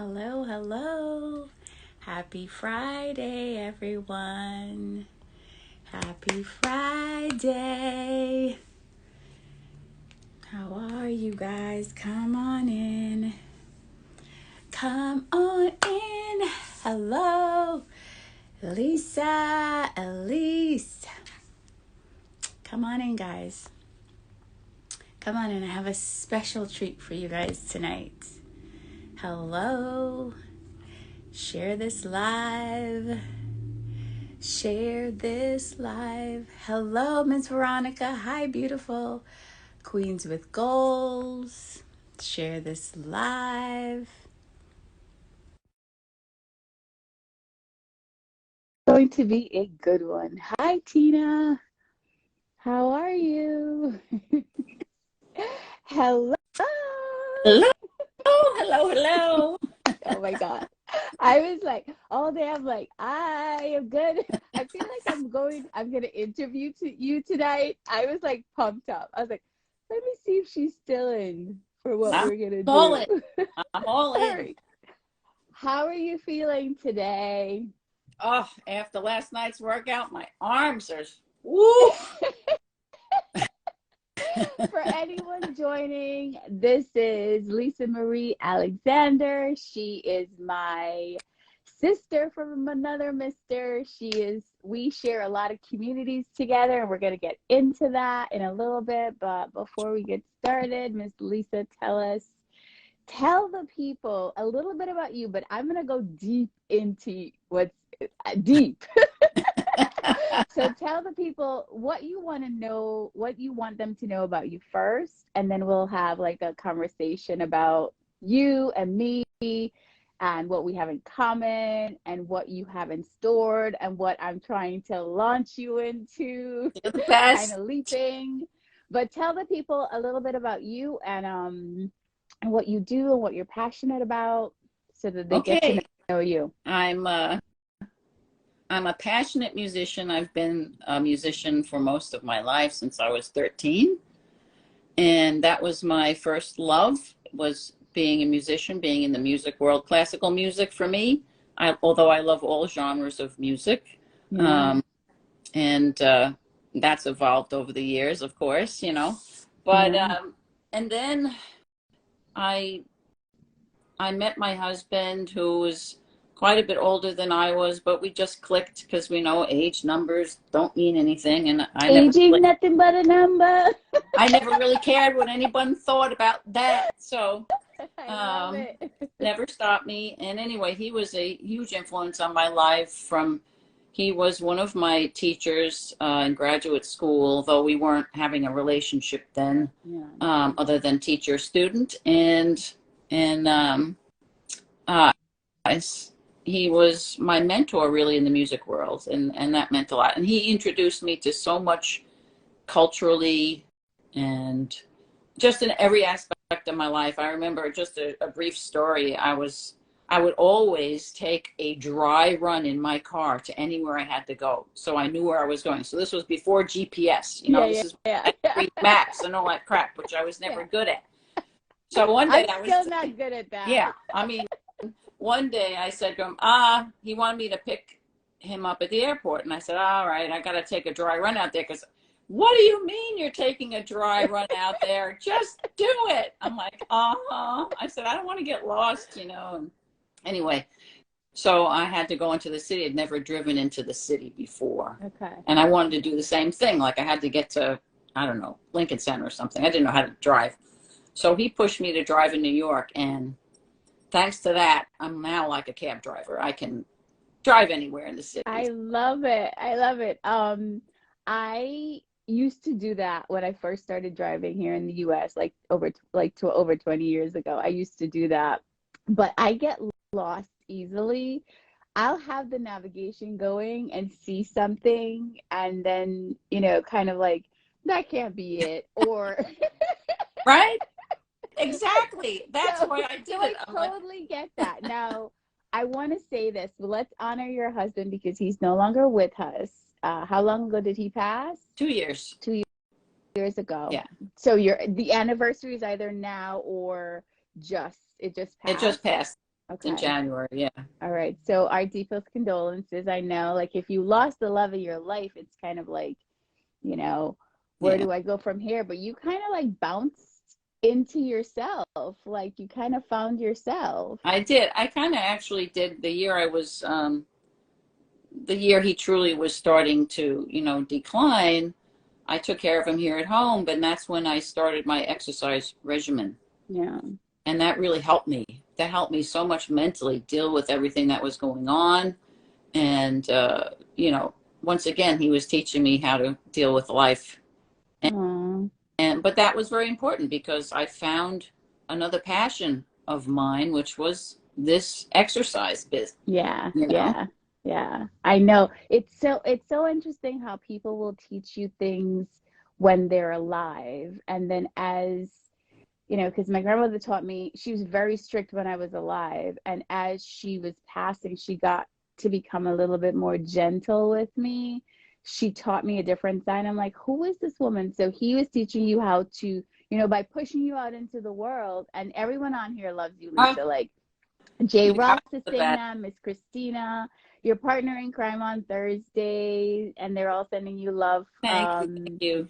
Hello, hello. Happy Friday, everyone. Happy Friday. How are you guys? Come on in. Come on in. Hello, Lisa, Elise. Come on in, guys. Come on in. I have a special treat for you guys tonight. Hello. Share this live. Share this live. Hello, Miss Veronica. Hi, beautiful. Queens with goals. Share this live. Going to be a good one. Hi, Tina. How are you? Hello. Hello, hello. Oh my God. I was like, all day I'm like, I am good. I feel like I'm going to interview you tonight. I was like pumped up. I was like, let me see if she's still in for what I'm we're going to all do. in. I'm all All in. right. How are you feeling today? Oh, after last night's workout, my arms are woo. For anyone joining, this is Lisa Marie Alexander. She is my sister from another mister. We share a lot of communities together, and we're going to get into that in a little bit. But before we get started, Miss Lisa, tell the people a little bit about you, but I'm going to go deep into what's deep. So tell the people what you want to know, what you want them to know about you first, and then we'll have like a conversation about you and me and what we have in common and what you have in store and what I'm trying to launch you into, You're the kind best. of leaping. But tell the people a little bit about you and what you do and what you're passionate about so that they get to Okay. know you. I'm a passionate musician. I've been a musician for most of my life since I was 13. And that was my first love, was being a musician, being in the music world. Classical music for me, although I love all genres of music. Yeah. Um, and that's evolved over the years, of course, But Yeah. and then I I met my husband, who was quite a bit older than I was, but we just clicked because we know age numbers don't mean anything, and Aging nothing but a number. I never really cared what anyone thought about that. So I love um, it. never stopped me. And anyway, he was a huge influence on my life. He was one of my teachers in graduate school, though we weren't having a relationship then, Yeah. other than teacher student. And uh, he was my mentor really in the music world, and that meant a lot. And he introduced me to so much culturally and just in every aspect of my life. I remember just a brief story. I would always take a dry run in my car to anywhere I had to go, so I knew where I was going. So this was before GPS. Yeah, This yeah, is yeah. maps and all that crap, which I was never Yeah. good at. So one day I'm I was, still not good at that. yeah, I mean, one day I said to him, he wanted me to pick him up at the airport. And I said, all right, I got to take a dry run out there. Because what do you mean you're taking a dry run out there? Just do it. I'm like, I said, I don't want to get lost. And anyway, so I had to go into the city. I'd never driven into the city before. Okay. And I wanted to do the same thing. Like I had to get to, I don't know, Lincoln Center or something. I didn't know how to drive. So he pushed me to drive in New York. And thanks to that, I'm now like a cab driver. I can drive anywhere in the city. I love it. I love it. I used to do that when I first started driving here in the US, like over 20 years ago. I used to do that, but I get lost easily. I'll have the navigation going and see something and then, kind of like that can't be it or Right? Exactly. That's so why I so did I it. I'm like, totally get that. Now, I want to say this, but let's honor your husband because he's no longer with us. How long ago did he pass? 2 years. 2 years ago. Yeah. So the anniversary is either now or it just It just passed. passed. in Okay. January. Yeah. All right. So our deepest condolences. I know, like, if you lost the love of your life, it's kind of like, you know, where Yeah. do I go from here? But you kind of like bounced into yourself. Like you kind of found yourself. I did. I kind of actually did the year I was, the year he truly was starting to, decline. I took care of him here at home, but that's when I started my exercise regimen. Yeah. And that really helped me. That helped me so much mentally deal with everything that was going on. And, once again, he was teaching me how to deal with life. Aw. But that was very important because I found another passion of mine, which was this exercise Yeah. business. Yeah. Yeah. I know. It's so interesting how people will teach you things when they're alive. And then as because my grandmother taught me, she was very strict when I was alive. And as she was passing, she got to become a little bit more gentle with me. She taught me a different side. I'm like, who is this woman? So he was teaching you how to, by pushing you out into the world. And everyone on here loves you, Oh, Lisa. Like Jay you Ross got is saying that. that, Miss Christina, your partner in crime on Thursday, and they're all sending you love Thank you. Thank you.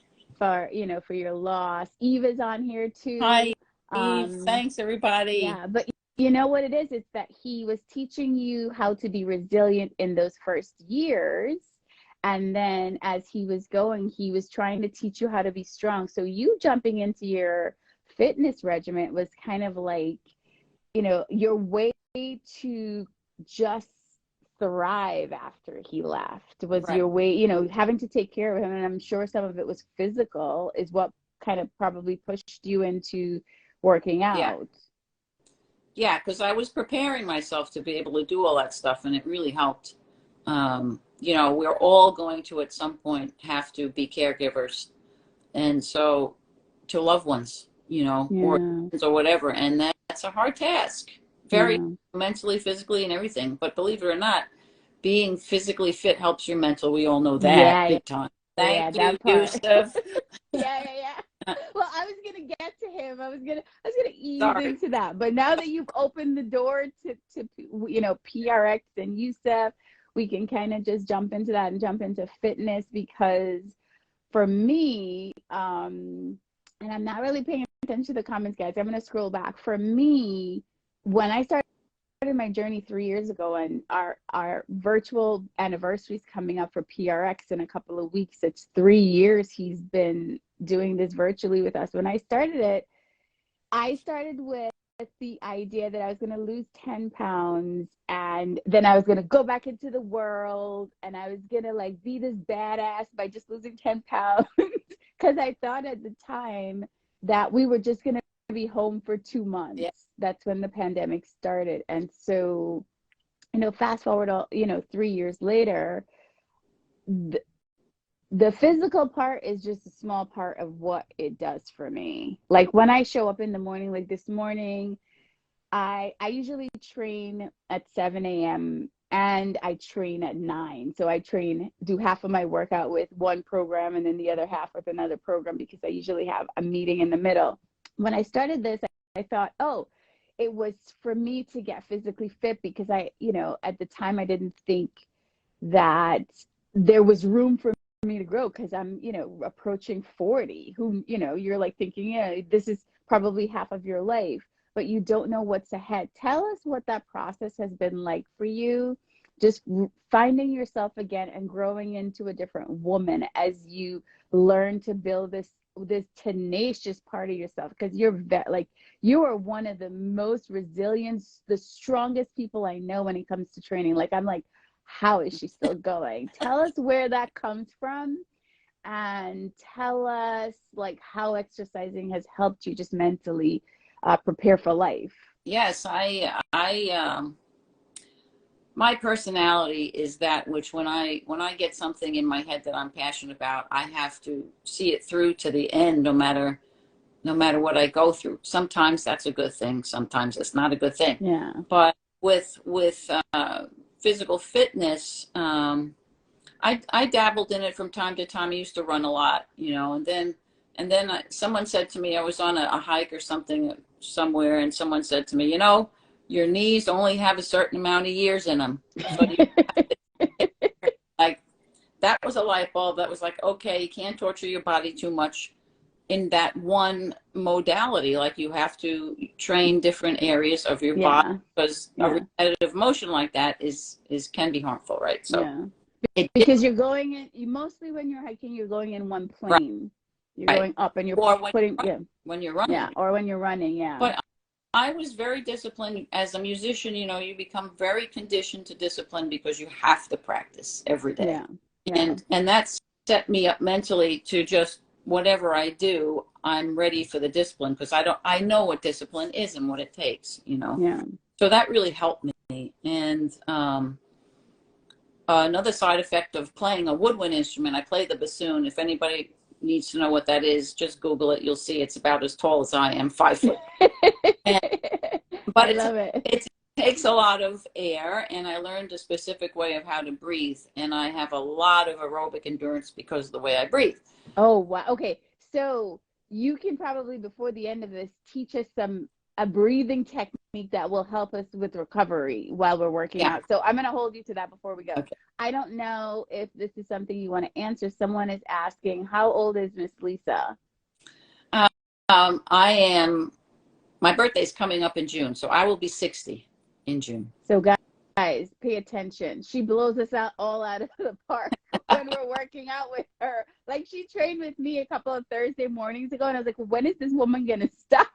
for your loss. Eve is on here Hi, too. Eve. Um, Thanks, everybody. yeah, but you know what it is? It's that he was teaching you how to be resilient in those first years. And then as he was going, he was trying to teach you how to be strong. So you jumping into your fitness regimen was kind of like, your way to just thrive after he left was Right. your way, having to take care of him. And I'm sure some of it was physical, is what kind of probably pushed you into working Yeah. out. Yeah, because I was preparing myself to be able to do all that stuff, and it really helped. We're all going to at some point have to be caregivers, and so to loved ones, or Yeah, or whatever, and that's a hard task, very yeah, mentally, physically, and everything. But believe it or not, being physically fit helps your mental. We all know that yeah, big time. Thank yeah, you, that part. Yusuf. Yeah, yeah, yeah. Well, I was gonna get to him. I was gonna ease Sorry. into that. But now that you've opened the door to PRX and USEF, we can kind of just jump into that and jump into fitness, because for me, and I'm not really paying attention to the comments, guys. I'm gonna scroll back. For me, when I started my journey 3 years ago, and our virtual anniversary is coming up for PRX in a couple of weeks. It's 3 years he's been doing this virtually with us. When I started with the idea that I was going to lose 10 pounds, and then I was going to go back into the world, and I was going to like be this badass by just losing 10 pounds. Because I thought at the time that we were just going to be home for 2 months. Yeah. That's when the pandemic started. And so, fast forward 3 years later, the, the physical part is just a small part of what it does for me. Like when I show up in the morning, like this morning, I usually train at 7 a.m. and I train at 9. So I do half of my workout with one program and then the other half with another program, because I usually have a meeting in the middle. When I started this, I thought, oh, it was for me to get physically fit, because at the time I didn't think that there was room for me to grow, because I'm, approaching 40. Who, you're like thinking, yeah, this is probably half of your life, but you don't know what's ahead. Tell us what that process has been like for you, just finding yourself again and growing into a different woman as you learn to build this tenacious part of yourself, because you are one of the most resilient, the strongest people I know when it comes to training. Like I'm like, how is she still going? Tell us where that comes from, and tell us like how exercising has helped you just mentally prepare for life. Yes, my personality is that which when I get something in my head that I'm passionate about, I have to see it through to the end, no matter what I go through. Sometimes that's a good thing, sometimes it's not a good thing. Yeah. But with physical fitness, I dabbled in it from time to time. I used to run a lot, and then someone said to me, I was on a hike or something somewhere, and someone said to me, your knees only have a certain amount of years in them. So you, like, that was a light bulb that was like, okay, you can't torture your body too much in that one modality. Like, you have to train different areas of your body, Yeah. because a repetitive motion like that can be harmful, right? So Yeah. Because you're going in, you mostly when you're hiking, you're going in one plane. You're right. going up and you're Or putting, when you're running. Yeah, or when you're running, yeah. But I was very disciplined as a musician. You know, you become very conditioned to discipline because you have to practice every day. Yeah. Yeah. And that set me up mentally to just, whatever I do, I'm ready for the discipline, because I know what discipline is and what it takes, you know. Yeah. So that really helped me. And another side effect of playing a woodwind instrument, I play the bassoon. If anybody needs to know what that is, just Google it. You'll see it's about as tall as I am, 5 foot. But I love it. It takes a lot of air, and I learned a specific way of how to breathe. And I have a lot of aerobic endurance because of the way I breathe. Oh, wow. Okay. So you can probably, before the end of this, teach us a breathing technique that will help us with recovery while we're working out. So I'm going to hold you to that before we go. Okay. I don't know if this is something you want to answer. Someone is asking, how old is Miss Lisa? My birthday's coming up in June, so I will be 60 in June. So guys, pay attention. She blows us all out of the park when we're working out with her. Like, she trained with me a couple of Thursday mornings ago, and I was like, when is this woman going to stop?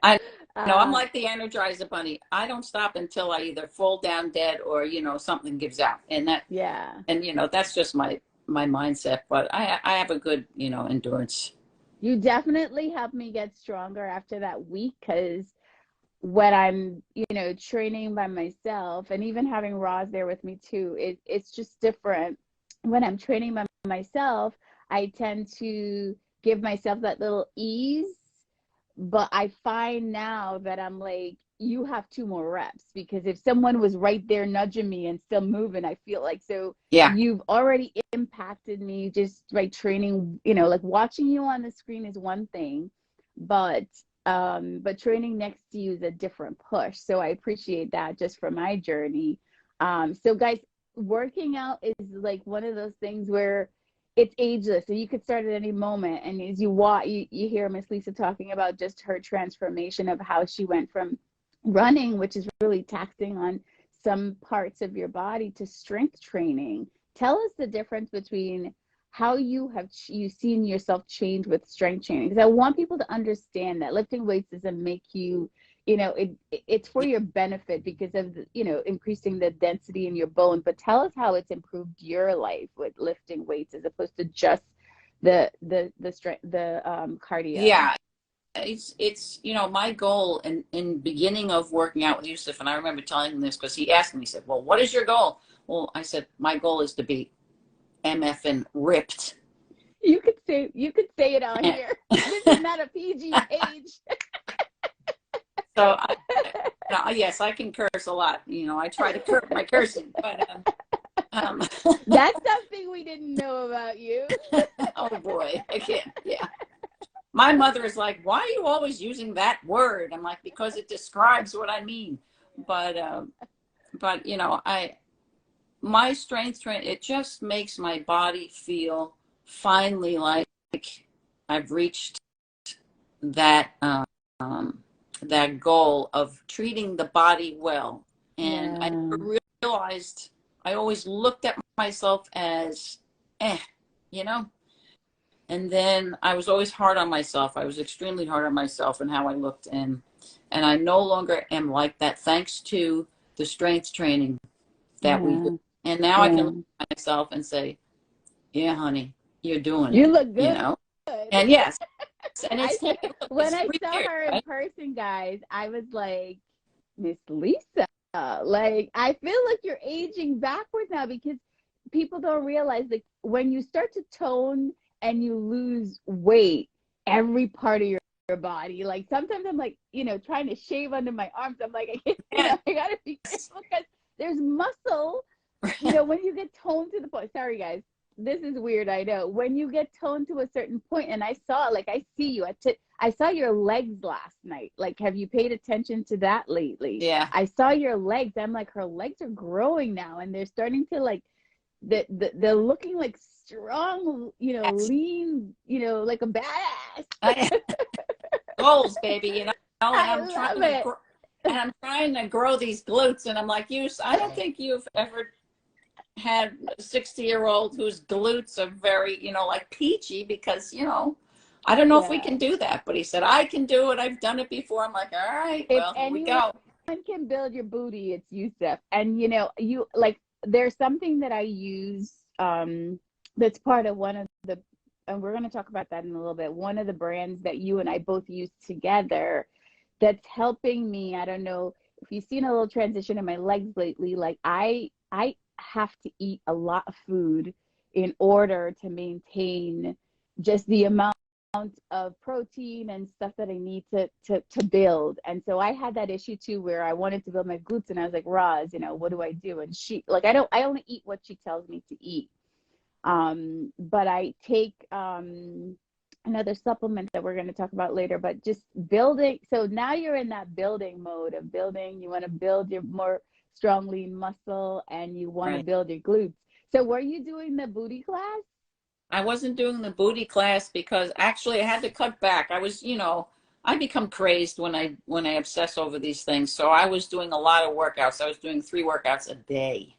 I'm like the Energizer Bunny. I don't stop until I either fall down dead or, you know, something gives out. And that's just my mindset. But I have a good, you know, endurance. You definitely helped me get stronger after that week, because when I'm, you know, training by myself, and even having Roz there with me too, it's just different. When I'm training by myself, I tend to give myself that little ease. But I find now that I'm like, you have 2 more reps, because if someone was right there nudging me and still moving, I feel like, so you've already impacted me just by training, you know, like watching you on the screen is one thing, but training next to you is a different push. So I appreciate that just for my journey. So guys, working out is like one of those things where it's ageless, so you could start at any moment. And as you watch, you hear Miss Lisa talking about just her transformation of how she went from running, which is really taxing on some parts of your body, to strength training. Tell us the difference between how you've seen yourself change with strength training, because I want people to understand that lifting weights doesn't make you, you know, it's for your benefit because of the, you know, increasing the density in your bone. But tell us how it's improved your life with lifting weights as opposed to just the strength, cardio. Yeah, it's you know, my goal in beginning of working out with Yusuf, and I remember telling him this because he asked me, he said, well, what is your goal? Well, I said, my goal is to be MFing ripped. You could say it on here. This is not a PG page. So, yes, I can curse a lot. You know, I try to curb my cursing, but that's something we didn't know about you. Oh boy, I can't. Yeah, my mother is like, "Why are you always using that word?" I'm like, because it describes what I mean. But you know, my strength training, it just makes my body feel finally like I've reached that. That goal of treating the body well. And I never realized, I always looked at myself as, you know, and then I was always hard on myself. I was extremely hard on myself and how I looked. And I no longer am like that, thanks to the strength training that we do. And now I can look at myself and say, yeah, honey, you're doing it. You look good. You know? And yes. And when I saw her in person, guys, I was like, Miss Lisa, like, I feel like you're aging backwards now, because people don't realize that when you start to tone and you lose weight, every part of your body, like sometimes I'm like, you know, trying to shave under my arms. I'm like, I gotta be careful because there's muscle, you know, when you get toned to the point. Sorry, guys. this is weird, I know. When you get toned to a certain point, and I saw, like, I see you. I saw your legs last night. Like, have you paid attention to that lately? Yeah. I saw your legs. I'm like, her legs are growing now, and they're starting to like, they're looking like strong, Yes. lean, like a badass. I, goals, baby, and I I'm trying love to it. grow, and I'm trying to grow these glutes, and I'm like, I don't think you've ever had a 60-year-old whose glutes are very, like peachy because, I don't know if we Yeah. can do that. But he said, I can do it. I've done it before. I'm like, all right, If well, here we anyone go. can build your booty, it's Yusuf. And you like, there's something that I use that's part of one of the, and we're going to talk about that in a little bit, one of the brands that you and I both use together that's helping me. I don't know if you've seen a little transition in my legs lately. Like, I have to eat a lot of food in order to maintain just the amount of protein and stuff that I need to build. And so I had that issue too, where I wanted to build my glutes, and I was like, Roz, what do I do? And she, like, I only eat what she tells me to eat. But I take another supplement that we're going to talk about later, but just building. So now you're in that building mode of building. You want to build your more strong, lean muscle, and you want to Right. build your glutes. So were you doing the booty class? I wasn't doing the booty class because actually I had to cut back. I was, I become crazed when I obsess over these things. So I was doing a lot of workouts. I was doing 3 workouts a day.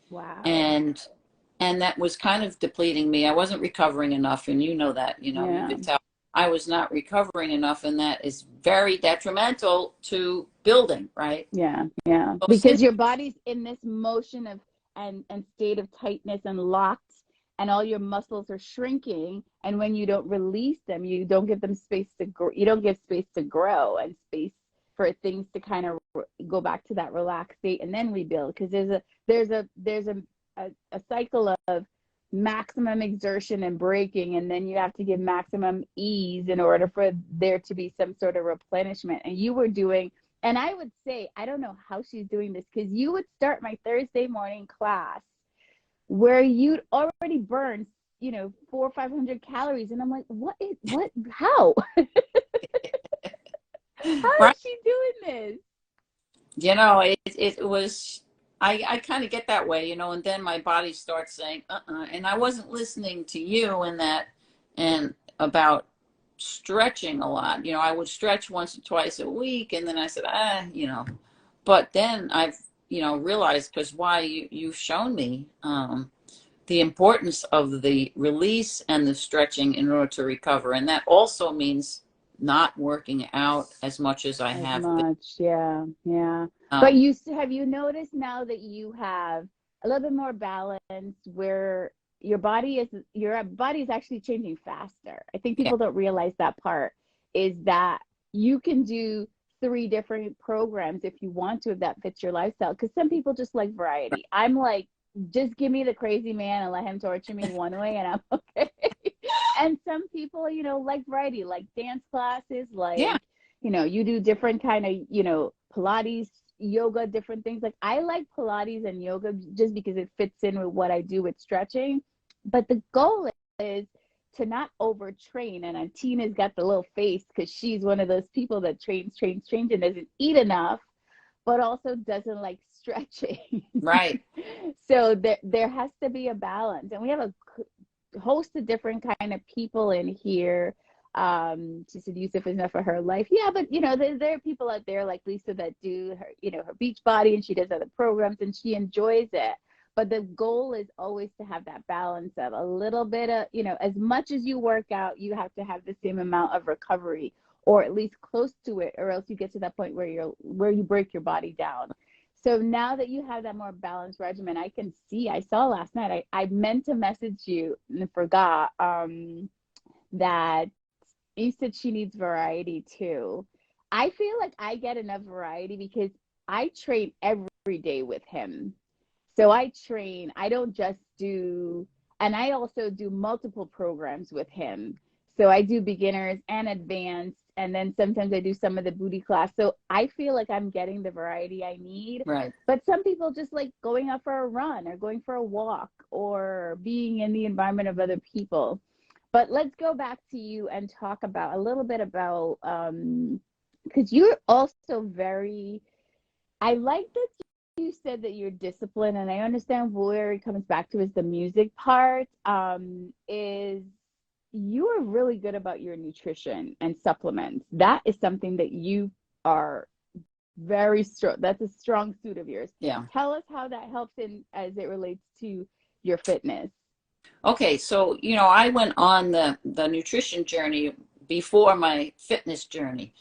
Wow. And that was kind of depleting me. I wasn't recovering enough, and you know that, you Yeah. could tell I was not recovering enough, and that is very detrimental to building, right? Yeah, yeah. So Because since your body's in this motion of and state of tightness and locked, and all your muscles are shrinking. And when you don't release them, you don't give them space to grow. You don't give space to grow and space for things to kind of go back to that relaxed state and then rebuild. Because there's a cycle of maximum exertion and breaking, and then you have to give maximum ease in order for there to be some sort of replenishment. And you were doing, and I would say, I don't know how she's doing this, because you would start my Thursday morning class where you'd already burned, 400 or 500 calories. And I'm like, how? How right, is she doing this? it was I kind of get that way, and then my body starts saying and I wasn't listening to you in that, and about stretching a lot. I would stretch once or twice a week, and then I said, but then I've realized, because why you've shown me the importance of the release and the stretching in order to recover. And that also means not working out as much as I As have been. much, yeah, yeah. But Um, have you noticed now that you have a little bit more balance, where your body is actually changing faster? I think yeah, people don't realize that part, is that you can do 3 different programs if you want to, if that fits your lifestyle. Because some people just like variety. I'm like, just give me the crazy man and let him torture me one way, and I'm okay. And some people, like variety, like dance classes, yeah, like, you do different kind of, Pilates, yoga, different things. Like, I like Pilates and yoga just because it fits in with what I do with stretching. But the goal is to not overtrain. And Tina's got the little face because she's one of those people that trains, and doesn't eat enough, but also doesn't like stretching. right. So there has to be a balance. And we have a host of different kind of people in here. She said Yusuf is enough for her life. Yeah, but there are people out there like Lisa that do her, her beach body, and she does other programs and she enjoys it. But the goal is always to have that balance of a little bit of, as much as you work out, you have to have the same amount of recovery, or at least close to it, or else you get to that point where you break your body down. So now that you have that more balanced regimen, I saw last night, I meant to message you and forgot, that you said she needs variety too. I feel like I get enough variety because I train every day with him. So I don't just do, and I also do multiple programs with him. So I do beginners and advanced, and then sometimes I do some of the booty class. So I feel like I'm getting the variety I need. Right. But some people just like going out for a run or going for a walk or being in the environment of other people. But let's go back to you and talk about a little bit about, because you're also very, I like that you said that you're disciplined, and I understand where it comes back to is the music part, is you are really good about your nutrition and supplements. That is something that you are very strong. That's a strong suit of yours. Yeah. Tell us how that helps in as it relates to your fitness. Okay, so I went on the nutrition journey before my fitness journey.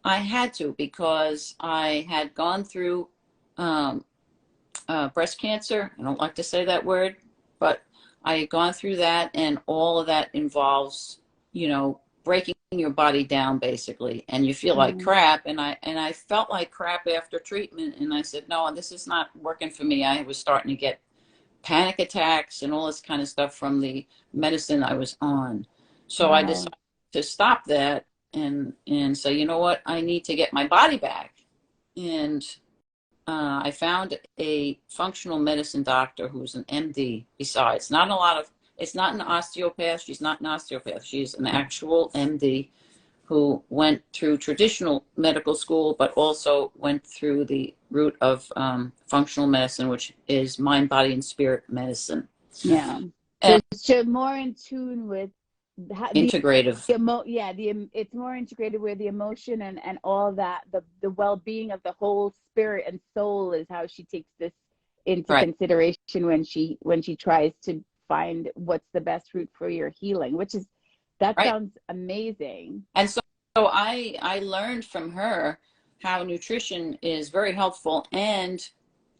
I had to because I had gone through breast cancer. I don't like to say that word, but I had gone through that, and all of that involves, breaking your body down basically, and you feel like crap. And I felt like crap after treatment, and I said, no, this is not working for me. I was starting to get panic attacks and all this kind of stuff from the medicine I was on. So I decided to stop that and say, you know what, I need to get my body back. And I found a functional medicine doctor who's an MD. Besides, it's not an osteopath. She's not an osteopath. She's an actual MD who went through traditional medical school, but also went through the route of functional medicine, which is mind, body, and spirit medicine. Yeah. And so you're more in tune with integrative. It's more integrated where the emotion and all that, the well-being of the whole spirit and soul is how she takes this into consideration when she tries to find what's the best route for your healing, that sounds amazing. And so I learned from her how nutrition is very helpful, and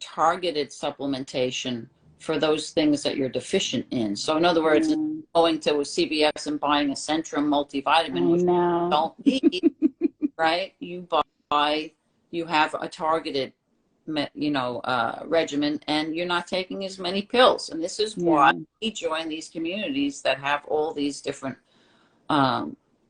targeted supplementation for those things that you're deficient in. So in other words, going to a CVS and buying a Centrum multivitamin, which you don't need, right? You have a targeted, regimen, and you're not taking as many pills. And this is why we join these communities that have all these different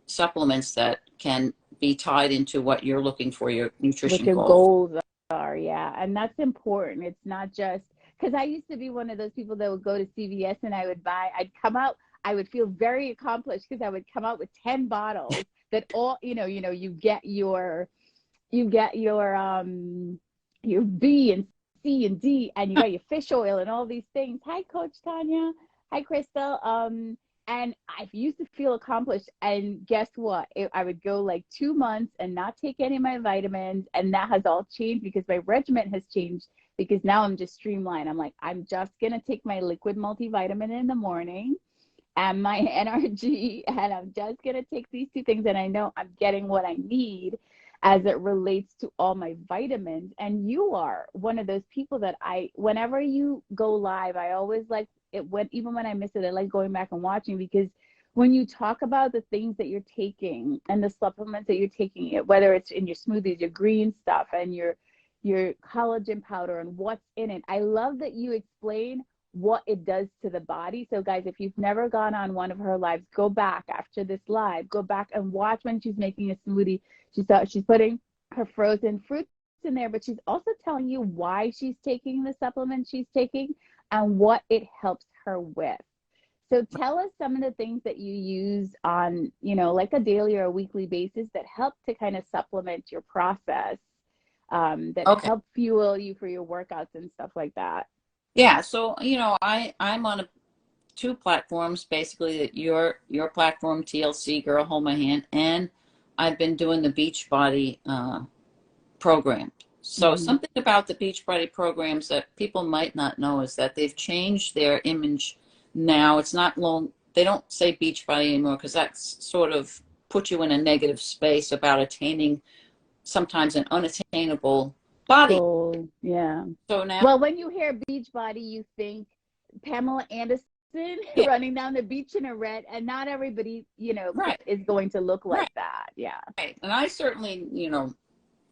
supplements that can be tied into what you're looking for, your nutrition goals are. And that's important. It's not just because I used to be one of those people that would go to CVS and I'd come out, I would feel very accomplished because I would come out with 10 bottles that all, you get your B and C and D, and you got your fish oil and all these things. Hi, Coach Tanya. Hi, Crystal. And I used to feel accomplished. And guess what? I would go like 2 months and not take any of my vitamins. And that has all changed because my regimen has changed, because now I'm just streamlined. I'm like, I'm just going to take my liquid multivitamin in the morning and my NRG, and I'm just going to take these 2 things. And I know I'm getting what I need as it relates to all my vitamins. And you are one of those people that whenever you go live, I always like it, even when I miss it, I like going back and watching, because when you talk about the things that you're taking and the supplements that you're taking, whether it's in your smoothies, your green stuff, and your collagen powder and what's in it, I love that you explain what it does to the body. So guys, if you've never gone on one of her lives, go back after this live, go back and watch when she's making a smoothie. She's putting her frozen fruits in there, but she's also telling you why she's taking the supplement she's taking and what it helps her with. So tell us some of the things that you use on, like a daily or a weekly basis that help to kind of supplement your process, that help fuel you for your workouts and stuff like that. Yeah. So, I'm on 2 platforms, basically, your platform, TLC, Girl Hold My Hand, and I've been doing the Beachbody program. So something about the Beachbody programs that people might not know is that they've changed their image now. It's not long. They don't say Beachbody anymore, because that's sort of put you in a negative space about attaining sometimes an unattainable body. Yeah. So now, well, when you hear Beachbody, you think Pamela Anderson running down the beach in a red, and not everybody, is going to look like that. Yeah. Right. And I certainly,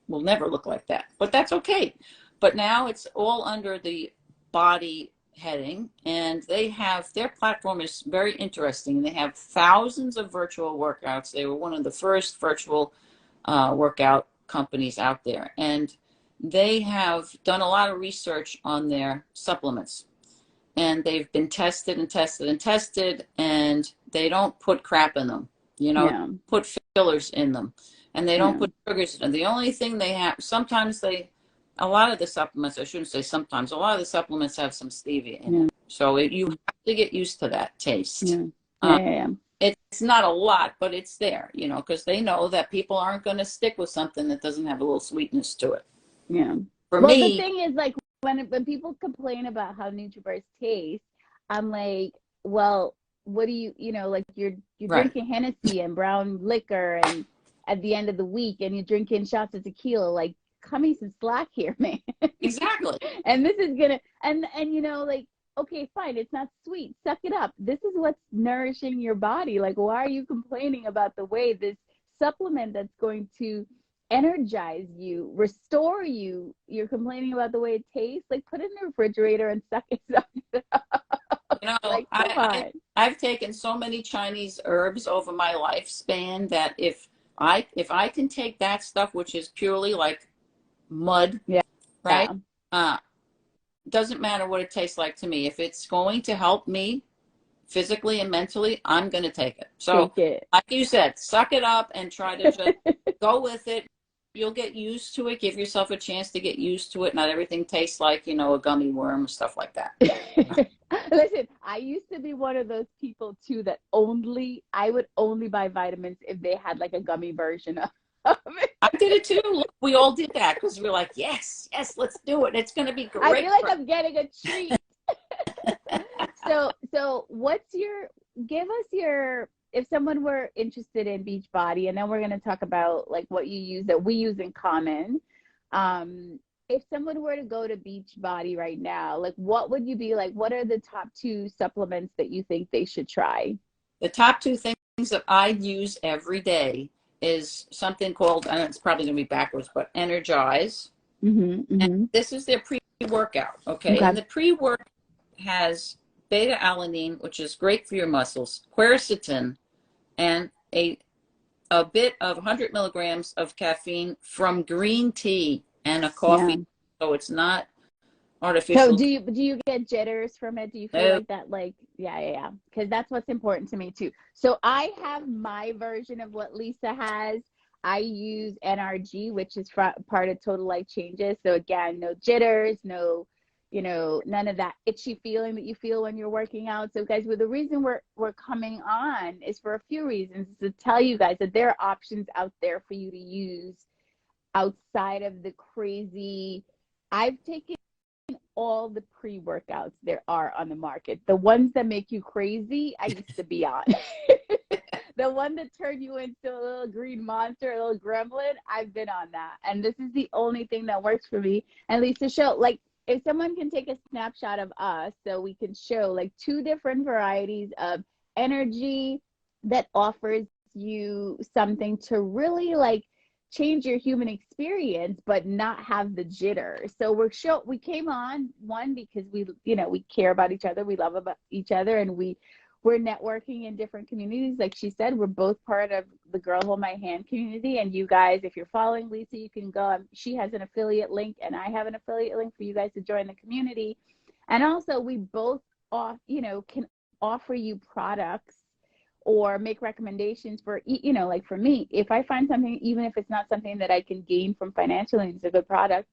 will never look like that, but that's okay. But now it's all under the body heading, and they have, their platform is very interesting. They have thousands of virtual workouts. They were one of the first virtual workout companies out there, and they have done a lot of research on their supplements, and they've been tested and tested and tested, and they don't put crap in them, you know, Yeah. put fillers in them, and they don't Yeah. put sugars in them. The only thing they have, sometimes they, a lot of the supplements, I shouldn't say sometimes, a lot of the supplements have some stevia in Yeah. it. So you have to get used to that taste. Yeah. Yeah. Yeah. It's not a lot, but it's there, you know, because they know that people aren't going to stick with something that doesn't have a little sweetness to it. Yeah. For Well, the me, thing is, like, when people complain about how NutriBars taste, I'm like, well, what do you know, like you're right, drinking Hennessy and brown liquor, and at the end of the week, and you're drinking shots of tequila. Like, cut me some slack here, man. exactly. And this is gonna, and you know, like, okay, fine, it's not sweet. Suck it up. This is what's nourishing your body. Like, why are you complaining about the way this supplement that's going to energize you, restore you? You're complaining about the way it tastes. Like, put it in the refrigerator and suck it up. You know, Like, come on. I've taken so many Chinese herbs over my lifespan that if I can take that stuff, which is purely like mud, Yeah. right? Uh, doesn't matter what it tastes like to me. If it's going to help me physically and mentally, I'm going to take it. So, Take it. like you said, suck it up and try to just go with it. You'll get used to it. Give yourself a chance to get used to it. Not everything tastes like, you know, a gummy worm, stuff like that. Listen, I used to be one of those people too that I would only buy vitamins if they had like a gummy version of it. I did it too. Look, we all did that because we were like, yes, yes, let's do it. It's going to be great. I feel like I'm getting a treat. So give us your, if someone were interested in Beachbody, and then we're going to talk about like what you use that we use in common. If someone were to go to Beachbody right now, like what would you be like? What are the top 2 supplements that you think they should try? The top 2 things that I use every day is something called, and it's probably going to be backwards, but Energize. And this is their pre-workout, okay? And the pre-work has beta-alanine, which is great for your muscles, quercetin, and a bit of 100 milligrams of caffeine from green tea and a coffee. Yeah. So it's not artificial. So do you get jitters from it? Do you feel like that? Like, yeah. Because that's what's important to me too. So I have my version of what Lisa has. I use NRG, which is part of Total Life Changes. So again, no jitters, no, you know, none of that itchy feeling that you feel when you're working out. So guys, the reason we're coming on is for a few reasons, to tell you guys that there are options out there for you to use outside of the crazy. I've taken all the pre-workouts there are on the market. The ones that make you crazy, I used to be on. The one that turned you into a little green monster, a little gremlin, I've been on that. And this is the only thing that works for me. And Lisa, show, like, if someone can take a snapshot of us so we can show like 2 different varieties of energy that offers you something to really like change your human experience, but not have the jitter. So we came on one because we care about each other, we love about each other, and we're networking in different communities. Like she said, we're both part of the Girl Hold My Hand community. And you guys, if you're following Lisa, you can go. She has an affiliate link, and I have an affiliate link for you guys to join the community. And also, we both can offer you products or make recommendations for, like for me, if I find something, even if it's not something that I can gain from financially, it's a good product,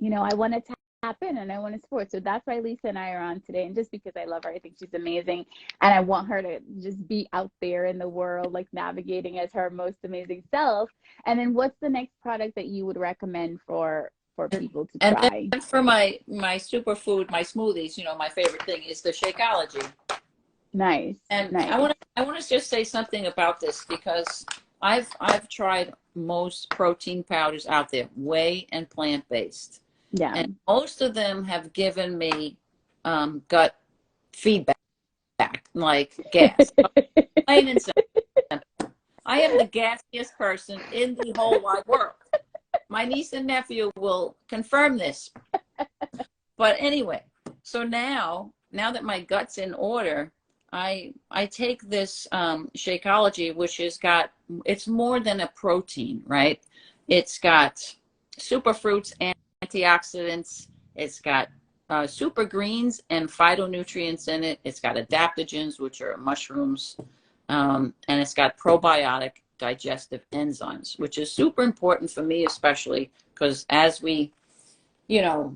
I want to tap in and I want to support. So that's why Lisa and I are on today. And just because I love her, I think she's amazing. And I want her to just be out there in the world, like navigating as her most amazing self. And then what's the next product that you would recommend for people to try? And then for my superfood, my smoothies, my favorite thing is the Shakeology. Nice. And nice. I want to just say something about this, because I've tried most protein powders out there, whey and plant-based. Yeah. And most of them have given me gut feedback, like gas. Plain and simple. I am the gassiest person in the whole wide world. My niece and nephew will confirm this. But anyway, so now now that my gut's in order, I take this Shakeology, which has got, it's more than a protein, right? It's got superfruits and antioxidants. It's got super greens and phytonutrients in it. It's got adaptogens, which are mushrooms, and it's got probiotic digestive enzymes, which is super important for me, especially because as we, you know,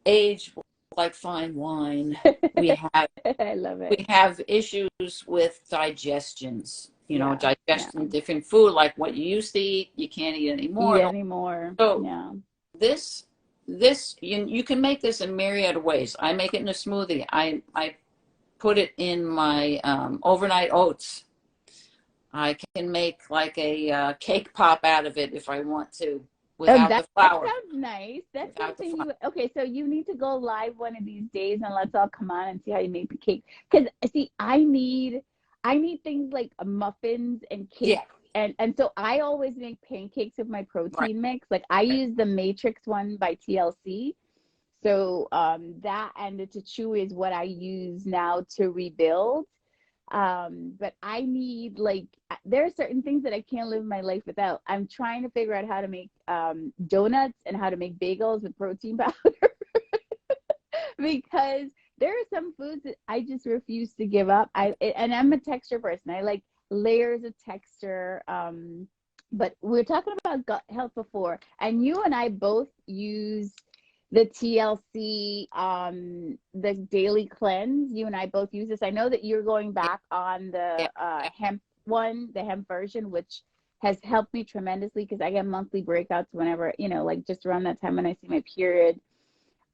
age like fine wine, we have I love it. we have issues with digestions. You know, Yeah, yeah. digesting different food, like what you used to eat, you can't eat Eat anymore. anymore. So Yeah. this this you can make this in myriad of ways. I make it in a smoothie. I put it in my overnight oats. I can make like a cake pop out of it if I want to, Oh, without that the flour. sounds nice. That's Without the something flour. you, okay, so you need to go live one of these days and let's all come on and see how you make the cake. Because see, I need things like muffins and Yeah, cakes. And so I always make pancakes with my right. protein mix. Like I use the Matrix one by TLC. So that and the Chewy is what I use now to rebuild. But I need like there are certain things that I can't live my life without. I'm trying to figure out how to make donuts and how to make bagels with protein powder because there are some foods that I just refuse to give up. And I'm a texture person. I like layers of texture. But we were talking about gut health before, and you and I both use the TLC, the daily cleanse. You and I both use this. I know that you're going back on Yeah, the yeah, hemp one, the hemp version, which has helped me tremendously because I get monthly breakouts whenever, like just around that time when I see my period.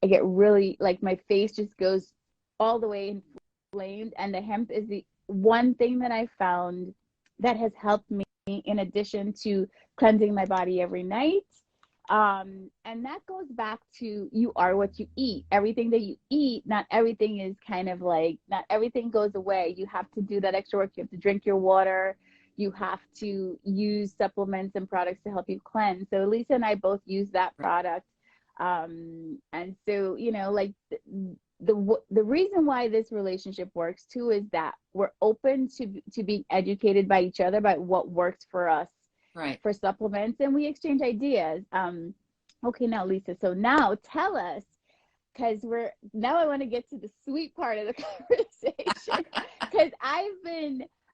I get really like my face just goes all the way inflamed. And the hemp is the one thing that I found that has helped me in addition to cleansing my body every night. And that goes back to you are what you eat. Everything that you eat, not everything is kind of like, not everything goes away. You have to do that extra work. You have to drink your water. You have to use supplements and products to help you cleanse. So Lisa and I both use that right. product. And so, like the reason why this relationship works too is that we're open to being educated by each other about what works for us Right. for supplements, and we exchange ideas. Okay, now Lisa, so now tell us, because I want to get to the sweet part of the conversation, because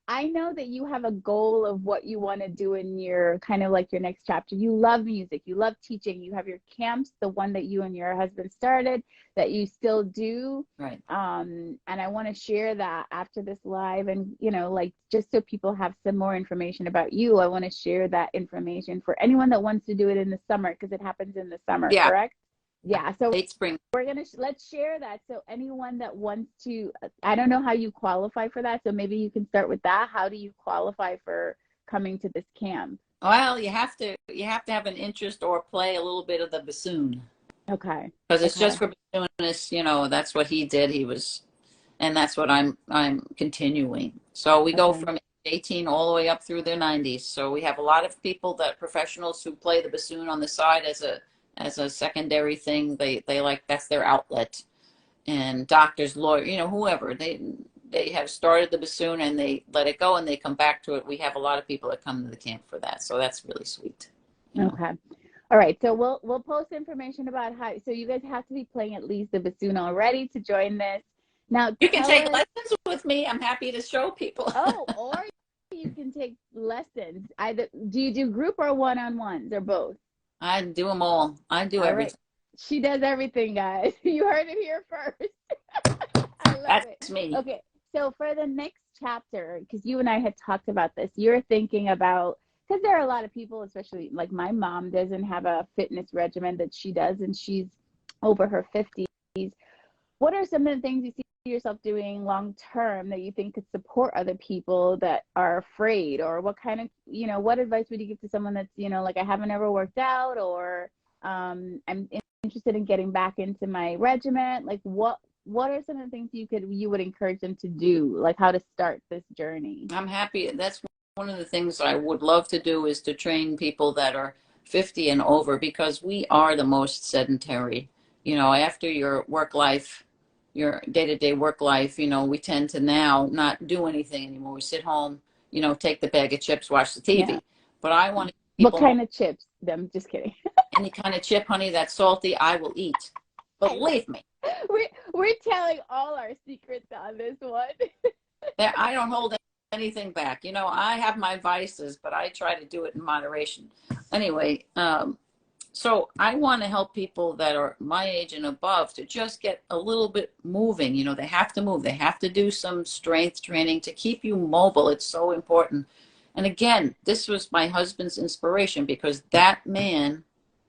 I know that you have a goal of what you want to do in your kind of like your next chapter. You love music, you love teaching, you have your camps, the one that you and your husband started that you still do. Right. And I want to share that after this live. And, like just so people have some more information about you, I want to share that information for anyone that wants to do it in the summer because it happens in the summer, Yeah. correct? Yeah. So Late spring. we're gonna let's share that. So anyone that wants to, I don't know how you qualify for that. So maybe you can start with that. How do you qualify for coming to this camp? Well, you have to have an interest or play a little bit of the bassoon Okay. because it's just Okay. for bassoonists. That's what he did. And that's what I'm continuing. So we go Okay. from 18 all the way up through their 90s. So we have a lot of people that professionals who play the bassoon on the side as a secondary thing. They like that's their outlet. And doctors, lawyers, whoever they have started the bassoon and they let it go and they come back to it. We have a lot of people that come to the camp for that. So that's really sweet. Okay. All right. So we'll post information about how. So you guys have to be playing at least the bassoon already to join this. Now You can tell take us. lessons with me. I'm happy to show people. Oh, or you can take lessons. Either do you do group or one-on-ones or both? I do them all. I do All right. everything. She does everything, guys. You heard it here first. I love it. That's me. Okay. So for the next chapter, because you and I had talked about this, you're thinking about, because there are a lot of people, especially like my mom doesn't have a fitness regimen that she does, and she's over her 50s. What are some of the things you see yourself doing long term that you think could support other people that are afraid? Or what kind of, what advice would you give to someone that's, like I haven't ever worked out, or I'm interested in getting back into my regiment? Like what are some of the things you would encourage them to do, like how to start this journey? I'm happy. That's one of the things I would love to do is to train people that are 50 and over because we are the most sedentary. After your work life your day-to-day work life, you know, we tend to now not do anything anymore. We sit home, you know, take the bag of chips, watch the Yeah. TV. But I want What people, kind of chips? I'm just kidding. any kind of chip, honey, that's salty, I will eat. I love, Believe me, we're telling all our secrets on this one. that I don't hold anything back. You know, I have my vices, but I try to do it in moderation. Anyway, so I want to help people that are my age and above to just get a little bit moving. You know, they have to move. They have to do some strength training to keep you mobile. It's so important. And again, this was my husband's inspiration because that man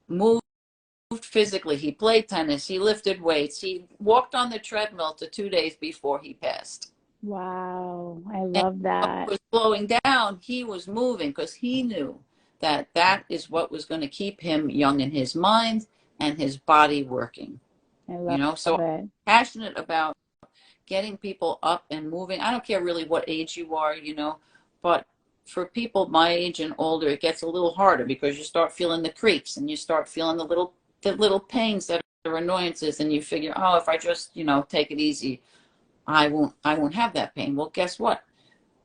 moved physically. He played tennis. He lifted weights. He walked on the treadmill to 2 days before he passed. Wow, I And love what that. was slowing down, he was moving because he knew that that is what was going to keep him young in his mind and his body working. I You love know, so I'm it. passionate about getting people up and moving. I don't care really what age you are, you know, but for people my age and older, it gets a little harder because you start feeling the creaks and you start feeling the little pains that are annoyances, and you figure, oh, if I just, you know, take it easy, I won't have that pain. Well, guess what?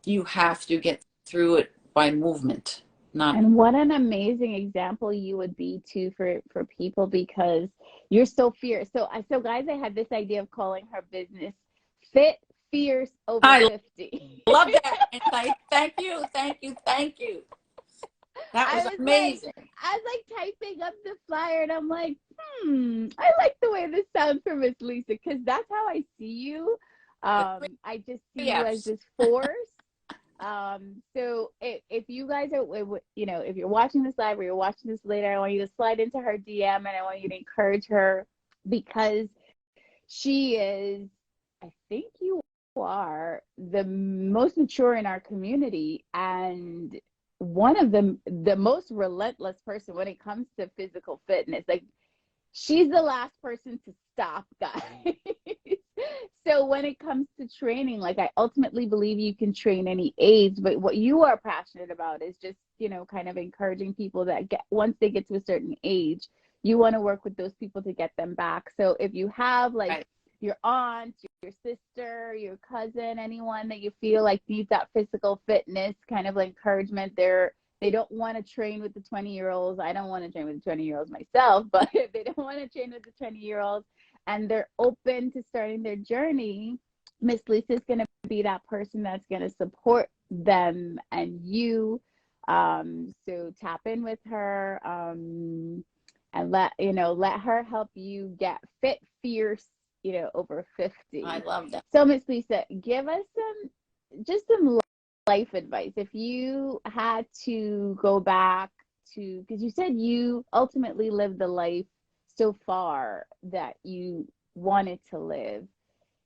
You have to get through it by movement, not And what an amazing example you would be too for people because you're so fierce. So guys, I had this idea of calling her business Fit Fierce Over I 50. love that. And thank you, thank you, thank you. That I was was like, amazing. I was like typing up the flyer and I'm like, I like the way this sounds for Miss Lisa because that's how I see you. The I just see three you as F's. this force. So if you guys are, you know, if you're watching this live or you're watching this later, I want you to slide into her DM and I want you to encourage her because she is, I think you are the most mature in our community and one of the most relentless person when it comes to physical fitness. Like she's the last person to stop, guys. So when it comes to training, like I ultimately believe you can train any age, but what you are passionate about is just, you know, kind of encouraging people that get once they get to a certain age, you want to work with those people to get them back. So if you have like Right. your aunt, your sister, your cousin, anyone that you feel like needs that physical fitness kind of like encouragement, they don't want to train with the 20-year-olds. I don't want to train with the 20-year-olds myself, but if they don't want to train with the 20-year-olds and they're open to starting their journey, Miss Lisa is going to be that person that's going to support them and you. So tap in with her and let her help you get fit, fierce, over I 50. love that. So Miss Lisa, give us some life advice. If you had to go back to, because you said you ultimately lived the life so far that you wanted to live.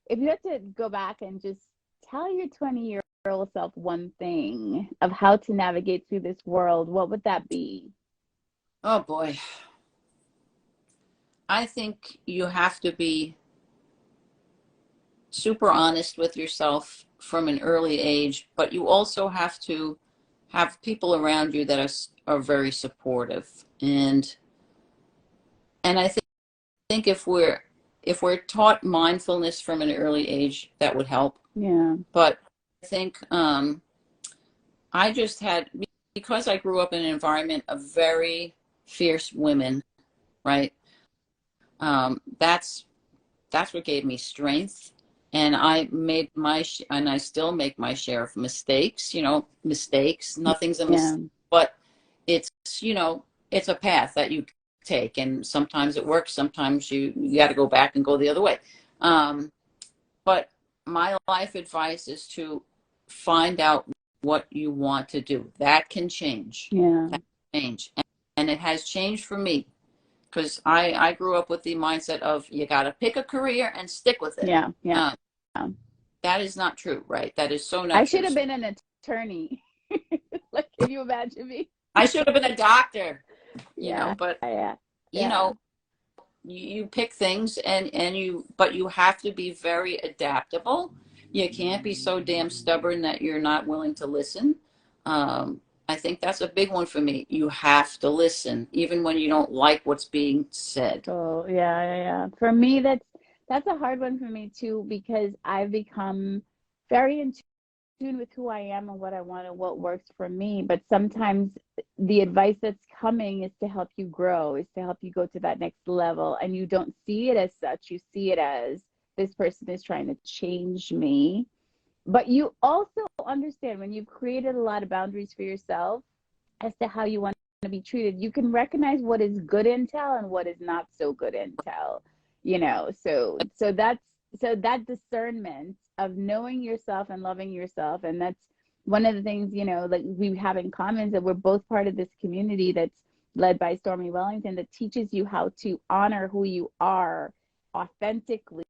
If you had to go back and just tell your 20-year-old self one thing of how to navigate through this world, what would that be? Oh boy. I think you have to be super honest with yourself from an early age, but you also have to have people around you that are very supportive. And I think if we're taught mindfulness from an early age, that would help. Yeah. But I think I just had, because I grew up in an environment of very fierce women, right? That's what gave me strength. And and I still make my share of mistakes, mistakes. Nothing's a Yeah. mistake, but it's, it's a path that you take. And sometimes it works. Sometimes you got to go back and go the other way. But my life advice is to find out what you want to do. That can change. Yeah. That can change. And it has changed for me because I grew up with the mindset of you got to pick a career and stick with it. Yeah. Yeah. Uh, that is not true, right? That is so I not true. should have been an attorney. Like, can you imagine me? I should have been a doctor, Yeah. but Yeah. you Yeah. know, you pick things but you have to be very adaptable. You can't be so damn stubborn that you're not willing to listen. I think that's a big one for me. You have to listen even when you don't like what's being said. So yeah. For me, that's a hard one for me too, because I've become very in tune with who I am and what I want and what works for me. But sometimes the advice that's coming is to help you grow, is to help you go to that next level. And you don't see it as such. You see it as this person is trying to change me. But you also understand when you've created a lot of boundaries for yourself as to how you want to be treated, you can recognize what is good intel and what is not so good intel, you know. So that discernment of knowing yourself and loving yourself, and that's one of the things, you know, that we have in common, is that we're both part of this community that's led by Stormy Wellington, that teaches you how to honor who you are authentically,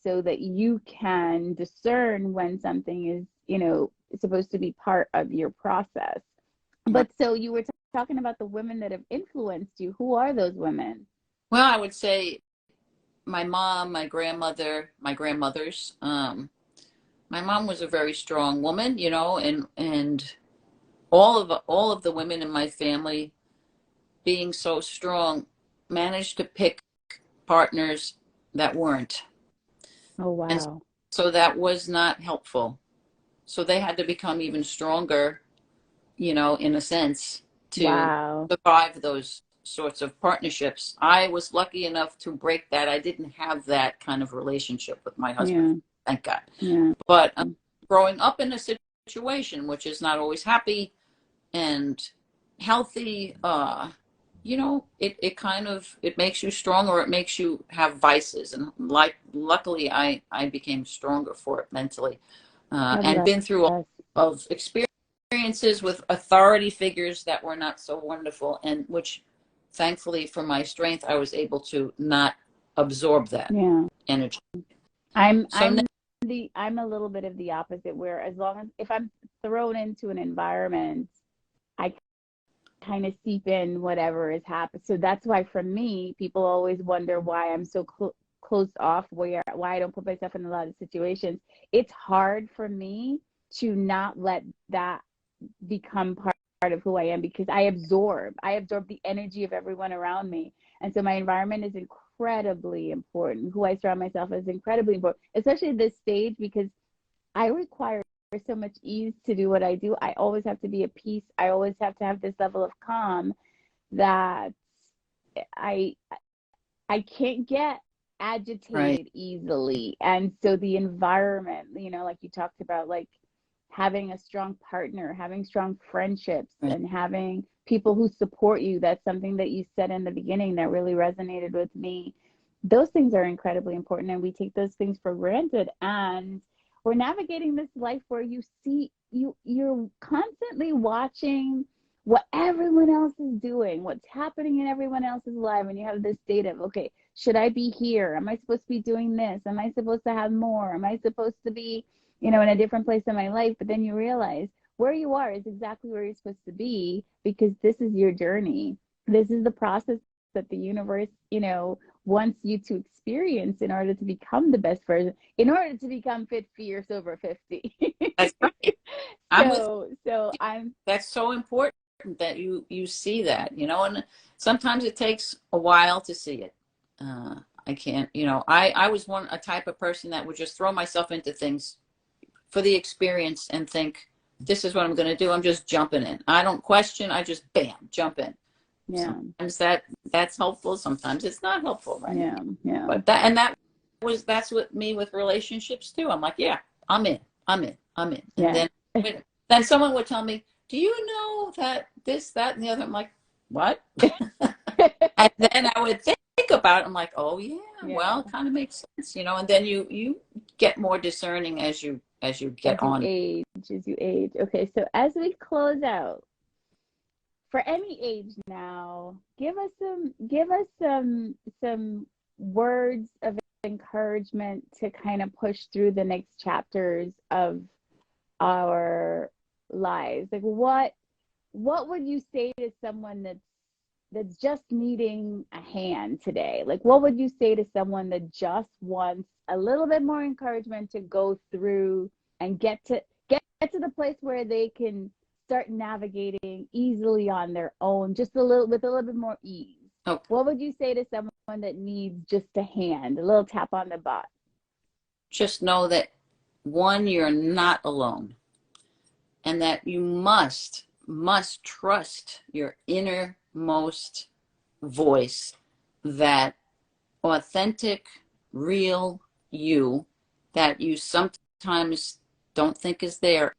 so that you can discern when something is, you know, supposed to be part of your process. But so you were talking about the women that have influenced you. Who are those women? Well, I would say my mom, my grandmother, my grandmothers. My mom was a very strong woman, you know, and all of the women in my family, being so strong, managed to pick partners that weren't. Oh, And wow. so that was not helpful. So they had to become even stronger, you know, in a sense, to Wow. survive those sorts of partnerships. I was lucky enough to break that. I didn't have that kind of relationship with my husband, Yeah. thank God. Yeah. But growing up in a situation which is not always happy and healthy, you know, it kind of, it makes you strong, or it makes you have vices. And like, luckily I became stronger for it mentally, God and bless. been through all of experiences with authority figures that were not so wonderful, and which thankfully for my strength I was able to not absorb that Yeah. energy. I'm So I'm I'm a little bit of the opposite, where as long as if I'm thrown into an environment, I kind of seep in whatever is happening. So that's why for me, people always wonder why I'm so closed off, why I don't put myself in a lot of situations. It's hard for me to not let that become part of who I am, because I absorb the energy of everyone around me. And so my environment is incredibly important. Who I surround myself is incredibly important, especially at this stage, because I require so much ease to do what I do. I always have to be at peace. I always have to have this level of calm that I I can't get right, agitated easily. And so the environment, you know, like you talked about, like having a strong partner, having strong friendships, right. and having people who support you. That's something that you said in the beginning that really resonated with me. Those things are incredibly important, and we take those things for granted. And we're navigating this life where you're constantly watching what everyone else is doing, what's happening in everyone else's life, and you have this state of, okay, should I be here? Am I supposed to be doing this? Am I supposed to have more? Am I supposed to be, you know, in a different place in my life? But then you realize where you are is exactly where you're supposed to be, because this is your journey. This is the process that the universe, you know, wants you to experience in order to become the best version, in order to become fit, fierce over 50. That's right. I'm with So you. I'm, That's so important that you see that, you know, and sometimes it takes a while to see it. I can't, you know, I was a type of person that would just throw myself into things for the experience and think, this is what I'm going to do. I'm just jumping in. I don't question. I just bam, jump in. yeah, Sometimes that's helpful. Sometimes it's not helpful, right? yeah, yeah, But that's with me with relationships too. I'm like, yeah, I'm in. And yeah. then someone would tell me, do you know that this, that, and the other? I'm like, what? And then I would think about it. I'm like, oh yeah, well, Yeah. it kind of makes sense, you know. And then you get more discerning as you As get you on. age, as you age. Okay, so as we close out, for any age now, give us some words of encouragement to kind of push through the next chapters of our lives. Like what would you say to someone that's just needing a hand today? Like what would you say to someone that just wants a little bit more encouragement to go through and get to the place where they can start navigating easily on their own, just a little with a little bit more ease? Oh, What would you say to someone that needs just a hand, a little tap on the butt? just know that one, you're not alone, and that you must trust your innermost voice, that authentic, real you that you sometimes don't think is there.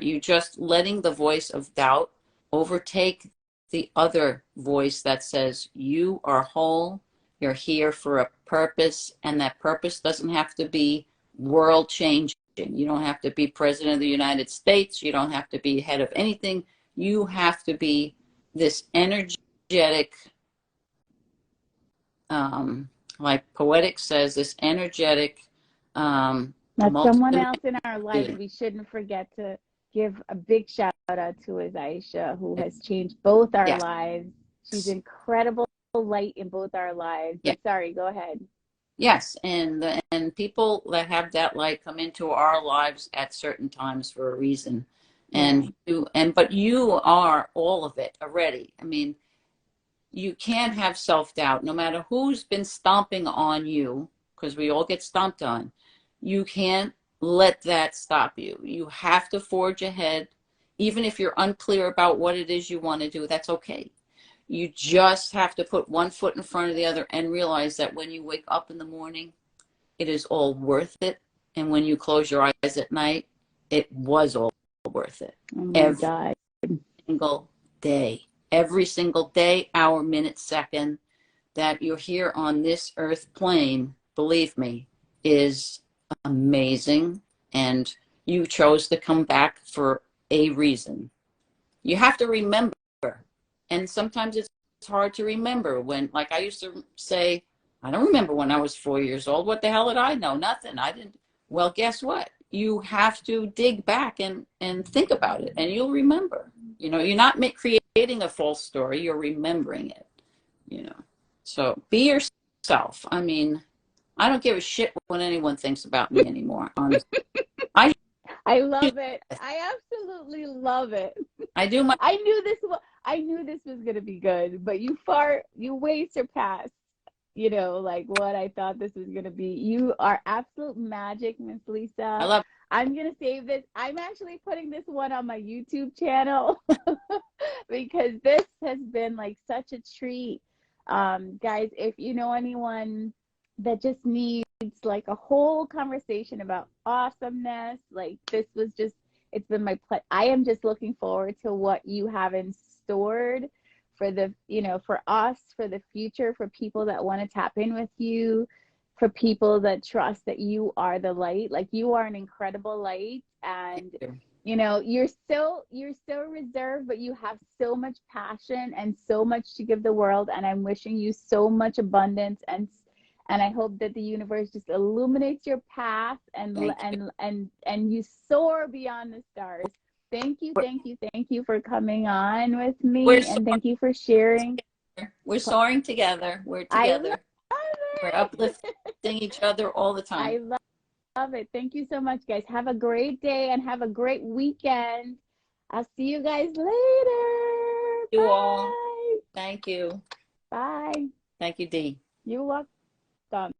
You just letting the voice of doubt overtake the other voice that says you are whole, you're here for a purpose, and that purpose doesn't have to be world changing. You don't have to be president of the United States. You don't have to be head of anything. You have to be this energetic, like Poetic says, this energetic, That's someone else in our lives multidimensional. we shouldn't forget to give a big shout out to is Aisha, who has changed both our Yes, lives. She's incredible light in both our lives. yes, But sorry, go ahead. yes, and people that have that light come into our lives at certain times for a reason, Yeah. but you are all of it already. I mean, you can't have self-doubt no matter who's been stomping on you, because we all get stomped on. You can't let that stop you. You have to forge ahead. Even if you're unclear about what it is you want to do, that's okay. You just have to put one foot in front of the other and realize that when you wake up in the morning, it is all worth it. And when you close your eyes at night, it was all worth it. Oh my Every God. single day, every single day, hour, minute, second that you're here on this earth plane, believe me, is amazing. And you chose to come back for a reason. You have to remember. And sometimes it's hard to remember when, like I used to say, I don't remember when I was 4 years old. What the hell did I know? Nothing. I didn't. Well, guess what? You have to dig back and think about it, and you'll remember. You know, you're not creating a false story. You're remembering it, you know. So be yourself. I mean, I don't give a shit what anyone thinks about me anymore, honestly. I I love it. I absolutely love it. I do my I knew this was gonna be good, but you way surpassed, like what I thought this was gonna be. You are absolute magic, Miss I Lisa. love I'm gonna save this. I'm actually putting this one on my YouTube channel because this has been like such a treat. Guys, if you know anyone that just needs like a whole conversation about awesomeness, like this was just, it's been my pleasure. I am just looking forward to what you have in stored for for us, for the future, for people that want to tap in with you, for people that trust that you are the light. Like you are an incredible light, and you. you're so reserved, but you have so much passion and so much to give the world. And I'm wishing you so much abundance, and I hope that the universe just illuminates your path and Thank you. and you soar beyond the stars. Thank you, We're, thank you, thank you for coming on with we're me, and thank you for sharing. together. We're soaring together. We're I love together. We're uplifting it. each other all the time. I love it. Thank you so much, guys. Have a great day and have a great weekend. I'll see you guys later. You all. Bye. Thank you. Bye. Thank you, Dee. You're welcome.